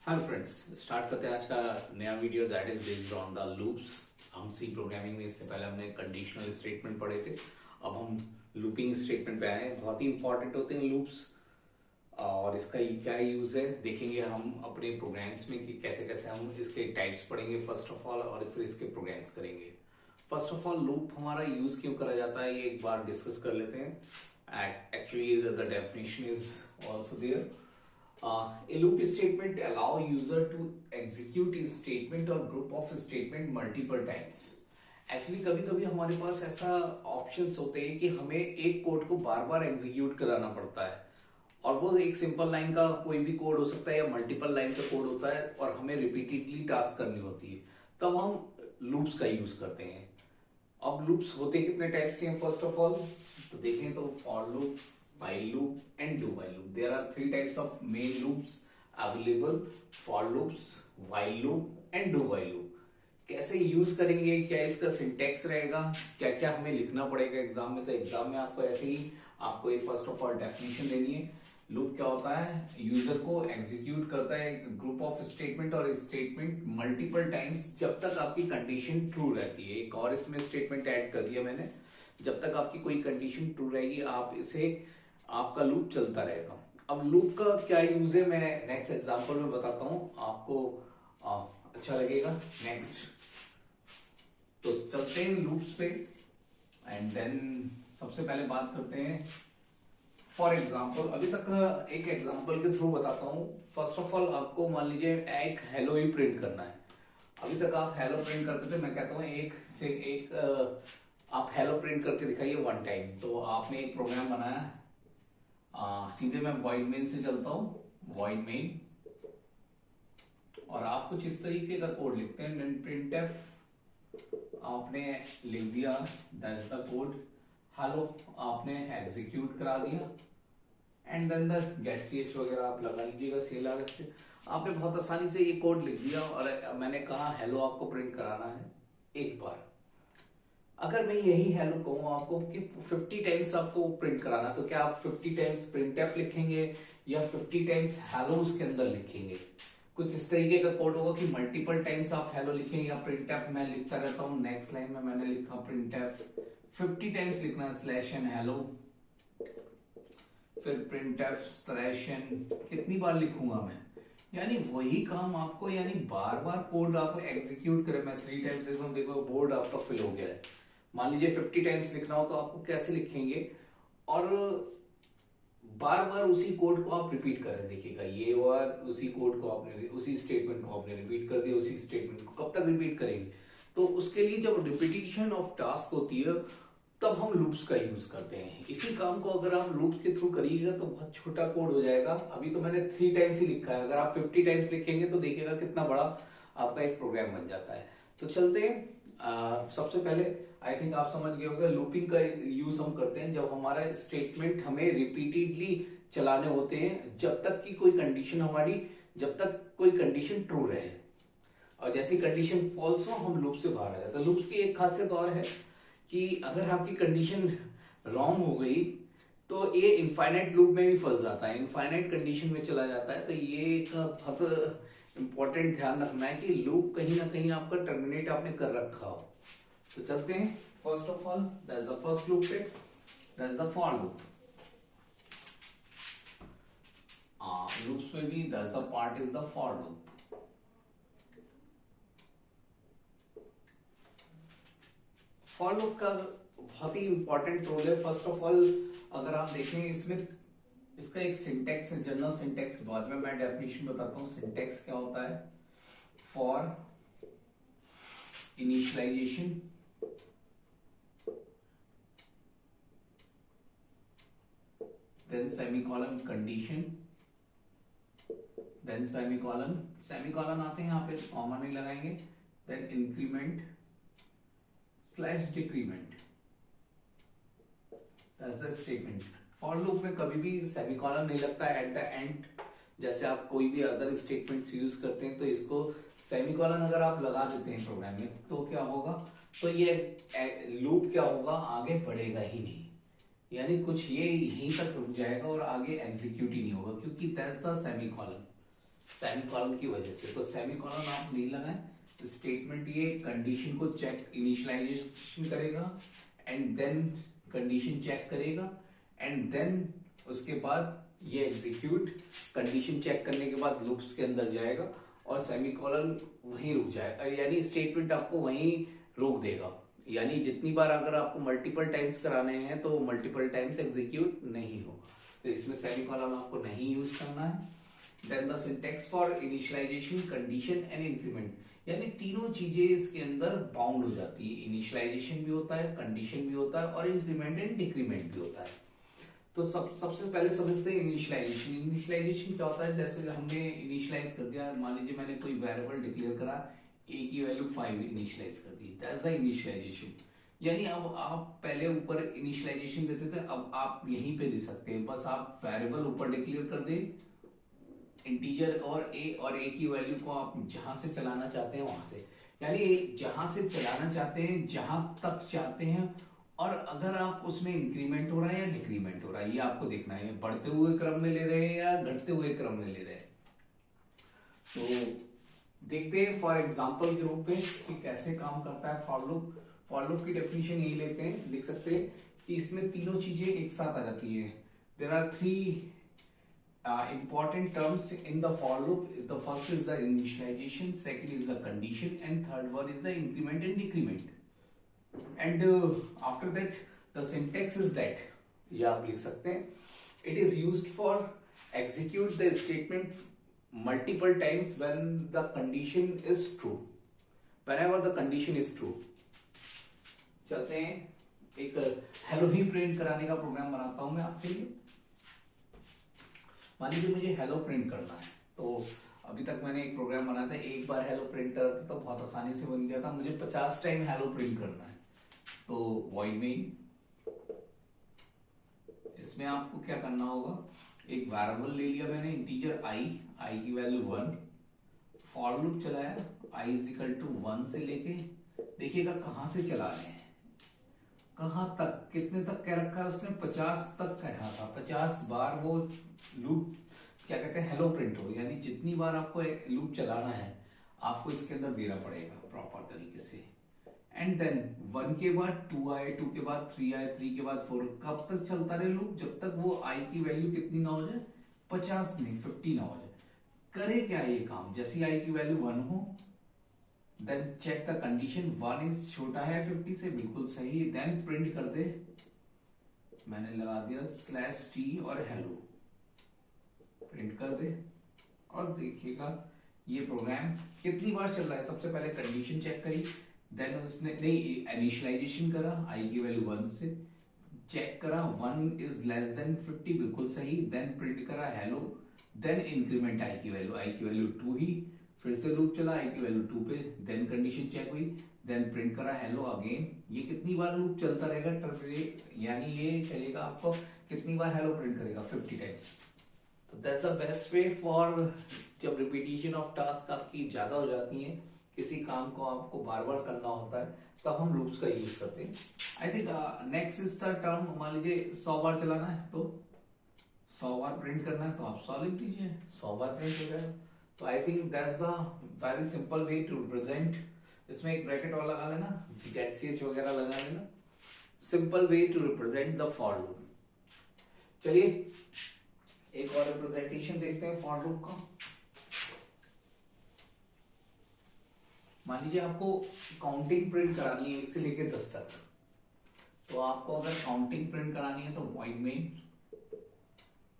Hello friends, start करते हैं आज का नया video that is based on the loops. हम सी प्रोग्रामिंग में इससे पहले हमने कंडीशनल स्टेटमेंट पढ़े थे। अब हम लूपिंग स्टेटमेंट पे आए हैं। बहुत ही इंपॉर्टेंट होते हैं लूप्स और इसका क्या यूज है देखेंगे हम अपने प्रोग्राम्स में कि कैसे कैसे हम इसके टाइप्स पढ़ेंगे फर्स्ट ऑफ ऑल, और फिर इसके प्रोग्राम्स करेंगे। फर्स्ट ऑफ ऑल लूप हमारा यूज क्यों करा जाता है ये एक बार डिस्कस कर लेते हैं। Actually the definition is also there. A loop statement allow user to execute a statement or group of statement multiple times. Actually कभी कभी हमारे पास ऐसा ऑप्शंस होते हैं कि हमें एक कोड को बार बार एग्जीक्यूट कराना पड़ता है, और वो एक सिंपल लाइन का कोई भी कोड हो सकता है या मल्टीपल लाइन का कोड होता है, और हमें रिपीटेडली टास्क करनी होती है, तब हम लूप्स का यूज करते हैं। अब लूप्स होते कितने टाइप्स के हैं फर्स्ट ऑफ ऑल तो देखें तो for loop, while loop and do while loop. There are three types of main loops available: for loops, while loop and do while loop. कैसे यूज करेंगे, क्या इसका सिंटेक्स रहेगा, क्या क्या हमें लिखना पड़ेगा एग्जाम में, तो एग्जाम में आपको ऐसे ही आपको एक फर्स्ट ऑफ ऑल डेफिनेशन देनी है। लूप क्या होता है? यूजर को एग्जीक्यूट करता है एक ग्रुप ऑफ स्टेटमेंट और स्टेटमेंट मल्टीपल टाइम्स जब तक आपकी कंडीशन ट्रू रहती है। एक और इसमें स्टेटमेंट ऐड कर दिया मैंने, जब तक आपकी कोई कंडीशन ट्रू रहेगी आप इसे आपका लूप चलता रहेगा। अब लूप का क्या यूज है मैं नेक्स्ट एग्जांपल में बताता हूं आपको, अच्छा लगेगा। नेक्स्ट तो चलते हैं लूप्स पे एंड देन सबसे पहले बात करते हैं फॉर एग्जांपल। अभी तक एक एग्जांपल के थ्रू बताता हूं। फर्स्ट ऑफ ऑल आपको मान लीजिए एक हेलो ही प्रिंट करना है। अभी तक आप हेलो प्रिंट करते थे, मैं कहता हूं एक से एक आप हेलो प्रिंट करके दिखाइए वन टाइम। तो आपने एक प्रोग्राम बनाया, सीधे मैं void main से चलता हूं, void main, और आप कुछ इस तरीके का कोड लिखते हैं। printf आपने लिख दिया, दैट्स द कोड। हेलो आपने एग्जीक्यूट करा दिया, and then the get ch वगैरह आप लगा लीजिएगा CLRS से। आपने बहुत आसानी से ये कोड लिख दिया और मैंने कहा हेलो आपको प्रिंट कराना है एक बार। अगर मैं यही हेलो कहूं आपको कि 50 टाइम्स आपको प्रिंट कराना, तो क्या आप 50 टाइम्स प्रिंटफ लिखेंगे या 50 टाइम्स हेलो उसके अंदर लिखेंगे? कुछ इस तरीके का कोड होगा कि मल्टीपल टाइम्स आप हेलो लिखेंगे या प्रिंटफ। मैं लिखता रहता हूं, नेक्स्ट लाइन में मैंने लिखा प्रिंटफ 50 टाइम्स लिखना स्लैश एन हेलो, फिर प्रिंटफ स्लैश एन कितनी बार लिखूंगा मैं, यानी वही काम आपको, यानी बार बार कोड आपको एग्जीक्यूट करे। मैं 3 टाइम्स लिख रहा हूं, देखो बोर्ड आपका फिल हो गया है। मान लीजिए 50 टाइम्स लिखना हो तो आपको कैसे लिखेंगे, और बार बार उसी कोड को आप रिपीट कर रहे हैं। देखिएगा ये और उसी कोड को आपने, उसी स्टेटमेंट को आपने रिपीट कर दिया। उसी स्टेटमेंट को कब तक रिपीट करेंगे? तो उसके लिए जब रिपीटिशन ऑफ टास्क होती है तब हम लूप्स का यूज करते हैं। इसी काम को अगर आप लूप्स के थ्रू करिएगा तो बहुत छोटा कोड हो जाएगा। अभी तो मैंने 3 टाइम्स ही लिखा है, अगर आप 50 टाइम्स लिखेंगे तो देखिएगा कितना बड़ा आपका एक प्रोग्राम बन जाता है। तो चलते हैं सबसे पहले आई थिंक आप समझ गए होंगे लूपिंग का यूज हम करते हैं जब हमारा स्टेटमेंट हमें रिपीटेडली चलाने होते हैं, जब तक की कोई कंडीशन हमारी, जब तक कोई कंडीशन ट्रू रहे, और जैसी कंडीशन फॉल्स हो हम लूप से बाहर आ जाते हैं। लूप्स की एक खासियत और है कि अगर आपकी कंडीशन रॉन्ग हो गई तो ये इनफाइनाइट लूप में भी फंस जाता है, इनफाइनाइट कंडीशन में चला जाता है। तो ये एक बहुत इंपॉर्टेंट ध्यान रखना है कि लूप कहीं ना कहीं आपका टर्मिनेट आपने कर रखा हो। तो चलते हैं first of all, that's the first loop है, that's the for loop. Loops में भी that's the part is the for loop. For loop का बहुत ही इंपॉर्टेंट रोल है। फर्स्ट ऑफ ऑल अगर आप देखें इसमें इसका एक सिंटेक्स है, जनरल सिंटेक्स, बाद में मैं डेफिनेशन बताता हूं। सिंटेक्स क्या होता है? For initialization, then semicolon condition, then semicolon, semicolon आते हैं यहाँ पे कॉमन नहीं लगाएंगे, then increment slash decrement, that's the statement. For loop में कभी भी सेमीकोलन नहीं लगता एट द एंड। जैसे आप कोई भी अदर स्टेटमेंट्स यूज करते हैं तो इसको सेमीकोलन अगर आप लगा देते हैं प्रोग्राम में तो क्या होगा, तो ये लूप क्या होगा, आगे बढ़ेगा ही नहीं, यानी कुछ ये यहीं तक रुक जाएगा और आगे एग्जीक्यूट ही नहीं होगा, क्योंकि दैट्स द सेमीकोलन। सेमीकोलन की वजह से। तो सेमीकोलन आप नहीं लगाएं। स्टेटमेंट ये कंडीशन को चेक इनिशियलाइजेशन करेगा एंड देन कंडीशन चेक करेगा एंड देन उसके बाद ये एग्जीक्यूट कंडीशन चेक करने के बाद लूप्स के अंदर जाएगा और सेमीकोलन वहीं रुक जाएगा, यानी स्टेटमेंट आपको वहीं रोक देगा। यानी जितनी बार अगर आपको मल्टीपल टाइम्स कराने हैं तो मल्टीपल टाइम्स एग्जीक्यूट नहीं होगा। तो इसमें सेमीकोलन आपको नहीं यूज करना है। Then the syntax for initialization, condition and increment, यानी तीनों चीजें इसके अंदर बाउंड हो जाती है। इनिशियलाइजेशन भी होता है, कंडीशन भी होता है और इंक्रीमेंट एंड डिक्रीमेंट भी होता है। तो सबसे पहले समझते हैं इनिशियलाइजेशन। इनिशियलाइजेशन क्या होता है, जैसे हमने इनिशियलाइज कर दिया, मान लीजिए मैंने कोई वेरिएबल डिक्लेयर करा, a की वैल्यू 5 इनिशियलाइज कर दी, दैट्स द इनिशियलाइजेशन। यानी अब आप पहले ऊपर इनिशियलाइजेशन देते थे, अब आप यहीं पे दे सकते हैं। बस आप वेरिएबल ऊपर डिक्लेयर कर दें इंटीजर और a की वैल्यू को आप जहां से चलाना चाहते हैं वहां से, यानी जहां से चलाना चाहते हैं, जहां तक चाहते हैं, और अगर आप उसमें इंक्रीमेंट हो रहा है या डिक्रीमेंट हो रहा है ये आपको देखना है। बढ़ते हुए क्रम में ले रहे हैं या घटते हुए क्रम में ले रहे हैं। तो देखते हैं फॉर एग्जांपल के रूप में कि कैसे काम करता है फॉर लूप। फॉर लूप की डेफिनेशन यही लेते हैं, लिख सकते हैं कि इसमें तीनों चीजें एक साथ आ जाती है। There are three important terms in the for loop. The first is the initialization, second is the condition, and third one is the increment and decrement. And after that the syntax is that, ये आप लिख सकते हैं, it is used for execute the statement multiple times when the condition is true, whenever the condition is true. चलते हैं, एक hello ही print कराने का प्रोग्राम बनाता हूं मैं आपके लिए। मान लीजिए मुझे हेलो प्रिंट करना है, तो अभी तक मैंने एक प्रोग्राम बनाया था, एक बार हेलो प्रिंट करा था तो बहुत आसानी से बन गया था। मुझे 50 टाइम हेलो प्रिंट करना है, तो वॉइड मेन, इसमें आपको क्या करना होगा, एक वेरिएबल ले लिया मैंने इंटीजर आई की वैल्यू 1, फॉर लूप चलाया i इज इक्वल टू 1 से लेके, देखिएगा कहां से चला रहे हैं, कहां तक, कितने तक कह रखा है उसने, 50 तक कहा था। 50 बार वो लूप क्या कहते हैं, हेलो प्रिंट हो, यानी जितनी बार आपको एक लूप चलाना है आपको इसके अंदर देना पड़ेगा प्रॉपर तरीके से। एंड देन 1 के बाद 2 आए, 2 के बाद 3 आए, 3 के बाद 4, कब तक चलता रहे लूप, जब तक वो i की वैल्यू कितनी ना हो जाए, 50 नहीं 50 ना हो जाए। करे क्या ये काम, जैसी i की वैल्यू 1 हो, then check the condition, 1 is छोटा है 50 से, बिल्कुल सही, देन प्रिंट कर दे, मैंने लगा दिया /t और हेलो, प्रिंट कर दे, और देखिएगा ये प्रोग्राम कितनी बार चल रहा है। सबसे पहले कंडीशन चेक करी, देन उसने नहीं इनिशियलाइजेशन करा, i की वैल्यू 1 से, चेक करा 1 इज लेस देन 50, बिल्कुल सही, देन प्रिंट करा हेलो, देन इंक्रीमेंट i की वैल्यू 2 ही, फिर से लूप चला i की वैल्यू 2 पे, देन कंडीशन चेक हुई, देन प्रिंट करा हेलो अगेन। ये कितनी बार लूप चलता रहेगा, यानी ये चलेगा आपको कितनी बार हेलो प्रिंट करेगा, 50 टाइम्स। तो that's the best way for, जब रिपीटिशन ऑफ टास्क आपकी ज्यादा हो जाती है, किसी काम को आपको बार बार करना होता है, तब हम लूप्स का यूज करते हैं। I think next is the term, मान लीजिए 100 बार चलाना है तो 100 बार प्रिंट करना है, तो आप 100 लिख दीजिए, 100 बार प्रिंट हो जाएगा। तो I think that's the very simple way to represent, इसमें एक ब्रैकेट और लगा लेना, ch वगैरह लगा लेना, simple way to represent the for loop. चलिए एक और रिप्रेजेंटेशन देखते हैं फॉर लूप का। मान लीजिए आपको काउंटिंग प्रिंट करानी है 1 से लेकर 10 तक, तो आपको अगर काउंटिंग प्रिंट करानी है तो वॉइड मेन,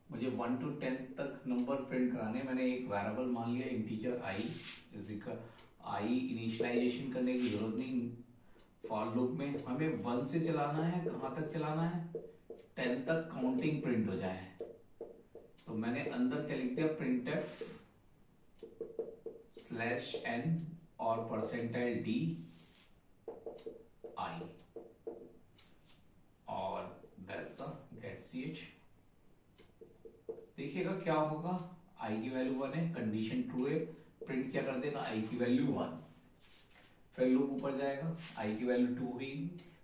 मुझे 1 to 10 तक नंबर प्रिंट कराने, मैंने एक वेरिएबल मान लिया integer i is equal, i initialization करने की जरूरत नहीं, फॉर लूप में हमें 1 से चलाना है, कहां तक चलाना है, 10 तक काउंटिंग प्रिंट हो जाए। तो मैंने अंदर क्या लिख दिया, printf /n और %d i, और that's the get ch। देखिएगा क्या होगा, i की वैल्यू 1 है, कंडीशन ट्रू है, प्रिंट क्या कर देगा, i की वैल्यू 1, फिर लूप ऊपर जाएगा, i की वैल्यू 2 हुई,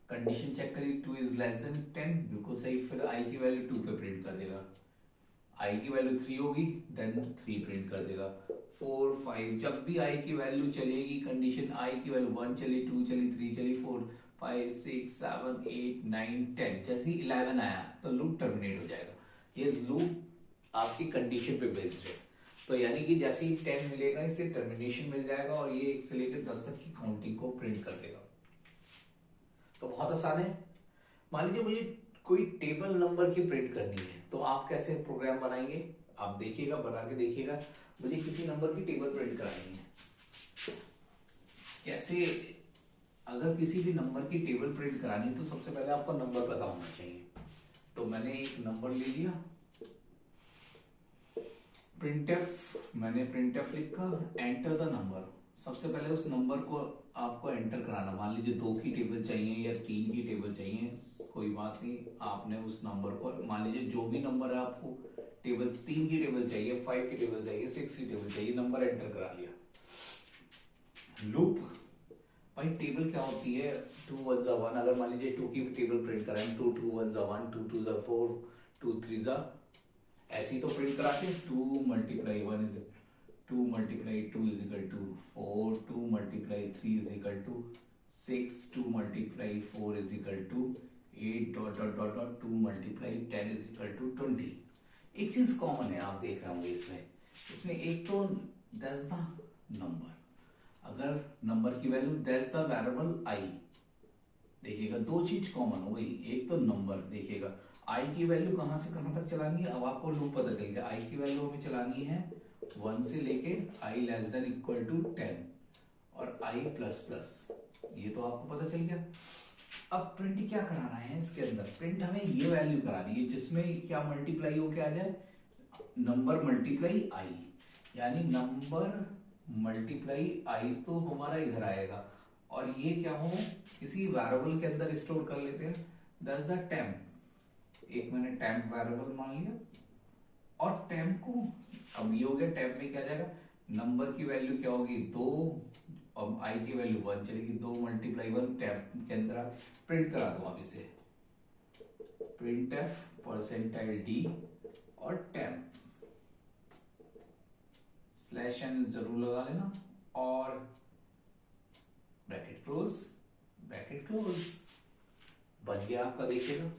कंडीशन चेक करी 2 इज लेस देन 10, बिल्कुल सही, फिर i की वैल्यू 2 पे प्रिंट कर देगा, i की वैल्यू 3 होगी, देन 3 प्रिंट कर देगा, 4 5, जब भी आई की वैल्यू चलेगी, कंडीशन आई की वैल्यू 1 चली, 2 चली, 3 चली, 4 5 6 7 8 9 10, जैसे ही 11 आया तो लूप टर्मिनेट हो जाएगा। ये लूप आपकी कंडीशन पे बेस्ड है, तो यानी कि जैसे ही 10 मिलेगा इसे टर्मिनेशन मिल जाएगा और ये 1 से लेकर 10 तक की काउंटिंग को प्रिंट कर देगा। तो बहुत आसान है। मान लीजिए मुझे कोई टेबल नंबर की प्रिंट करनी है, तो आप कैसे प्रोग्राम बनाएंगे, आप देखिएगा, बना के देखिएगा। मुझे किसी नंबर की टेबल प्रिंट करानी है, कैसे, अगर किसी भी नंबर की टेबल प्रिंट करानी है तो सबसे पहले आपको नंबर पता होना चाहिए। तो मैंने एक नंबर ले लिया, प्रिंटफ, मैंने प्रिंटफ लिखा, एंटर द नंबर। सबसे पहले उस नंबर को आपको एंटर कराना। मान लीजिए 2 की टेबल चाहिए या 3 की टेबल चाहिए, कोई बात नहीं, आपने उस नंबर को, मान लीजिए जो भी नंबर है आपको टेबल 3 की टेबल चाहिए, 5 की टेबल चाहिए, 6 की टेबल चाहिए, नंबर एंटर करा लिया। लूप, भाई टेबल क्या होती है, 2 1 जा 1, अगर मान लीजिए 2 की टेबल प्रिंट कराएं तो 2 1 जा 1, 2 2 जा 4, 2 3 जा, ऐसी तो प्रिंट कराते हैं। 2 multiply 1 is 2 multiply 2 is equal to 4, 2 multiply 3 is equal to 6, 2 multiply 4 is equal to 8 dot dot dot dot 2 multiply 10 is equal to 20। एक चीज कॉमन है, आप देख रहे होंगे इसमें एक तो दैट्स द नंबर, अगर नंबर की वैल्यू दैट्स द वेरिएबल आई, देखिएगा 2 चीज कॉमन हो गई। एक तो नंबर, देखिएगा आई की वैल्यू कहां से कहां तक चलानी है, अब आपको लूप पता चल गया। आई की वैल्यू हमें चलानी है 1 से लेके आई लेस देन इक्वल टू 10 और आई प्लस प्लस, ये तो आपको पता चल गया। अब प्रिंट क्या कराना है इसके अंदर, प्रिंट हमें ये वैल्यू करानी है जिसमें क्या मल्टीप्लाई होके आ जाए, नंबर मल्टीप्लाई आई, यानी नंबर मल्टीप्लाई आई तो हमारा इधर आएगा, और ये क्या हो, किसी वेरिएबल के अंदर स्टोर कर लेते हैं, दैट्स द टेम्प। एक मैंने टेम्प वेरिएबल मान लिया, और टेम्प को, अब ये हो गया, टेम्प में क्या जाएगा, नंबर की वैल्यू क्या होगी 2, अब आई की वैल्यू 1 चलेगी, 2 मल्टीप्लाई 1 टेम्प के अंदर आप प्रिंट करा दो। आप इसे प्रिंट एफ परसेंटाइल डी और टेम्प स्लैश एन जरूर लगा लेना, और ब्रैकेट क्लोज, ब्रैकेट क्लोज, बन गया आपका। देखिएगा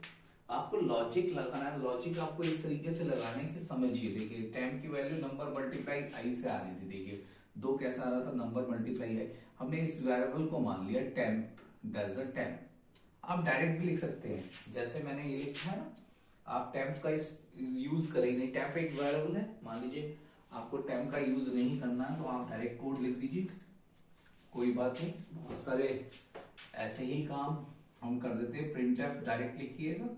आपको लॉजिक लगाना है, लॉजिक आपको इस तरीके से लगाना है कि समझिए। देखिए टेम्प की वैल्यू नंबर मल्टीप्लाई आई से आ रही थी, देखिए 2 कैसा आ रहा था, नंबर मल्टीप्लाई आई, हमने इस वेरिएबल को मान लिया टेम्प, दैट्स द टेम्प। आप डायरेक्ट भी लिख सकते हैं, जैसे मैंने ये लिखा है ना, आप टेम्प का यूज करेंगे नहीं, टेम्प एक वेरिएबल है, मान लीजिए आपको टेम्प का यूज नहीं करना है तो आप डायरेक्ट कोड लिख दीजिए, कोई बात नहीं। बहुत सारे ऐसे ही काम हम कर देते हैं। प्रिंट एफ डायरेक्ट लिखिएगा,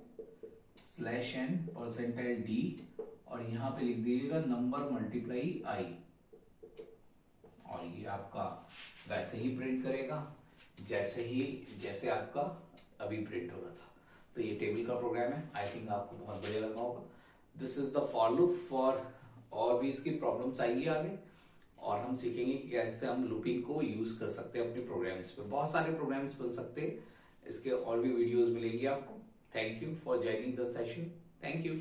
स्लैश एन परसेंटाइल डी, और यहां पे लिख दीजिएगा नंबर मल्टीप्लाई आई, और ये आपका वैसे ही प्रिंट करेगा जैसे आपका अभी प्रिंट हो रहा था। तो ये टेबल का प्रोग्राम है, आई थिंक आपको बहुत बढ़िया लगा होगा। This is the for loop for, और भी इसकी प्रॉब्लम्स आएंगी आगे, और हम सीखेंगे कि कैसे हम लूपिंग को यूज कर सकते हैं अपने प्रोग्राम्स पे। बहुत सारे प्रोग्राम्स बन सकते हैं, इसके और भी वीडियोस मिलेंगी आपको। Thank you for joining the session, thank you.